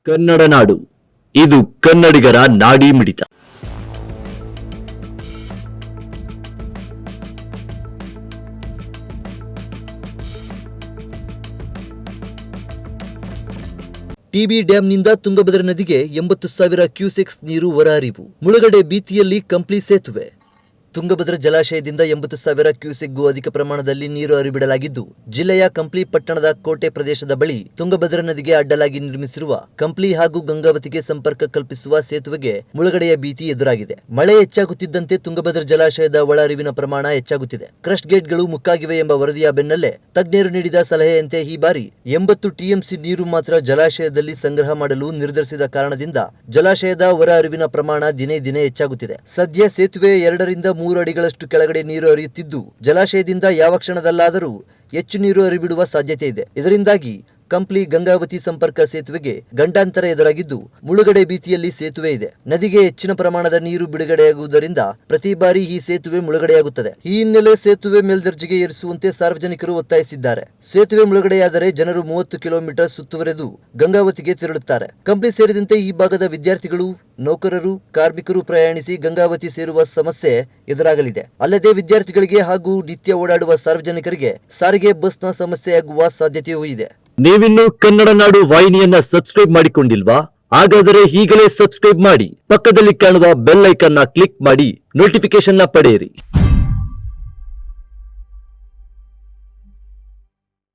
ಕನ್ನಡ ನಾಡು, ಇದು ಕನ್ನಡಿಗರ ನಾಡಿ ಮಿಡಿತ. ಟಿಬಿ ಡ್ಯಾಂನಿಂದ ತುಂಗಭದ್ರಾ ನದಿಗೆ 80,000 ಕ್ಯೂಸೆಕ್ಸ್ ನೀರು ಹೊರಹರಿವು. ಮುಳುಗಡೆ ಭೀತಿಯಲ್ಲಿ ಕಂಪ್ಲಿ ಸೇತುವೆ. ತುಂಗಭದ್ರಾ ಜಲಾಶಯದಿಂದ 80,000 ಕ್ಯೂಸೆಕ್ಗೂ ಅಧಿಕ ಪ್ರಮಾಣದಲ್ಲಿ ನೀರು ಹರಿಬಿಡಲಾಗಿದ್ದು, ಜಿಲ್ಲೆಯ ಕಂಪ್ಲಿ ಪಟ್ಟಣದ ಕೋಟೆ ಪ್ರದೇಶದ ಬಳಿ ತುಂಗಭದ್ರಾ ನದಿಗೆ ಅಡ್ಡಲಾಗಿ ನಿರ್ಮಿಸಿರುವ ಕಂಪ್ಲಿ ಹಾಗೂ ಗಂಗಾವತಿಗೆ ಸಂಪರ್ಕ ಕಲ್ಪಿಸುವ ಸೇತುವೆಗೆ ಮುಳುಗಡೆಯ ಭೀತಿ ಎದುರಾಗಿದೆ. ಮಳೆ ಹೆಚ್ಚಾಗುತ್ತಿದ್ದಂತೆ ತುಂಗಭದ್ರಾ ಜಲಾಶಯದ ಒಳಹರಿವಿನ ಪ್ರಮಾಣ ಹೆಚ್ಚಾಗುತ್ತಿದೆ. ಕ್ರಸ್ಟ್ ಗೇಟ್ಗಳು ಮುಕ್ಕಾಗಿವೆ ಎಂಬ ವರದಿಯ ಬೆನ್ನಲ್ಲೇ ತಜ್ಞರು ನೀಡಿದ ಸಲಹೆಯಂತೆ ಈ ಬಾರಿ 80 ಟಿಎಂಸಿ ನೀರು ಮಾತ್ರ ಜಲಾಶಯದಲ್ಲಿ ಸಂಗ್ರಹ ಮಾಡಲು ನಿರ್ಧರಿಸಿದ ಕಾರಣದಿಂದ ಜಲಾಶಯದ ಹೊರಹರಿವಿನ ಪ್ರಮಾಣ ದಿನೇ ದಿನೇ ಹೆಚ್ಚಾಗುತ್ತಿದೆ. ಸದ್ಯ ಸೇತುವೆ 2 3 ಅಡಿಗಳಷ್ಟು ಕೆಳಗಡೆ ನೀರು ಹರಿಯುತ್ತಿದ್ದು, ಜಲಾಶಯದಿಂದ ಯಾವ ಕ್ಷಣದಲ್ಲಾದರೂ ಹೆಚ್ಚು ನೀರು ಹರಿಬಿಡುವ ಸಾಧ್ಯತೆ ಇದೆ. ಇದರಿಂದಾಗಿ ಕಂಪ್ಲಿ ಗಂಗಾವತಿ ಸಂಪರ್ಕ ಸೇತುವೆಗೆ ಗಂಡಾಂತರ ಎದುರಾಗಿದ್ದು, ಮುಳುಗಡೆ ಭೀತಿಯಲ್ಲಿ ಸೇತುವೆ ಇದೆ. ನದಿಗೆ ಹೆಚ್ಚಿನ ಪ್ರಮಾಣದ ನೀರು ಬಿಡುಗಡೆಯಾಗುವುದರಿಂದ ಪ್ರತಿ ಬಾರಿ ಈ ಸೇತುವೆ ಮುಳುಗಡೆಯಾಗುತ್ತದೆ. ಈ ಹಿನ್ನೆಲೆ ಸೇತುವೆ ಮೇಲ್ದರ್ಜೆಗೆ ಏರಿಸುವಂತೆ ಸಾರ್ವಜನಿಕರು ಒತ್ತಾಯಿಸಿದ್ದಾರೆ. ಸೇತುವೆ ಮುಳುಗಡೆಯಾದರೆ ಜನರು 30 ಕಿಲೋಮೀಟರ್ ಸುತ್ತುವರೆದು ಗಂಗಾವತಿಗೆ ತೆರಳುತ್ತಾರೆ. ಕಂಪ್ಲಿ ಸೇರಿದಂತೆ ಈ ಭಾಗದ ವಿದ್ಯಾರ್ಥಿಗಳು, ನೌಕರರು, ಕಾರ್ಮಿಕರು ಪ್ರಯಾಣಿಸಿ ಗಂಗಾವತಿ ಸೇರುವ ಸಮಸ್ಯೆ ಎದುರಾಗಲಿದೆ. ಅಲ್ಲದೆ ವಿದ್ಯಾರ್ಥಿಗಳಿಗೆ ಹಾಗೂ ನಿತ್ಯ ಓಡಾಡುವ ಸಾರ್ವಜನಿಕರಿಗೆ ಸಾರಿಗೆ ಬಸ್ನ ಸಮಸ್ಯೆಯಾಗುವ ಸಾಧ್ಯತೆಯೂ ಇದೆ. ನೀವಿನ್ನು ಕನ್ನಡ ನಾಡು ವಾಹಿನಿಯನ್ನ ಸಬ್ಸ್ಕ್ರೈಬ್ ಮಾಡಿಕೊಂಡಿಲ್ವಾ? ಹಾಗಾದರೆ ಈಗಲೇ ಸಬ್ಸ್ಕ್ರೈಬ್ ಮಾಡಿ, ಪಕ್ಕದಲ್ಲಿ ಕಾಣುವ ಬೆಲ್ ಐಕಾನ್ ಕ್ಲಿಕ್ ಮಾಡಿ ನೋಟಿಫಿಕೇಶನ್ ಪಡೆಯಿರಿ.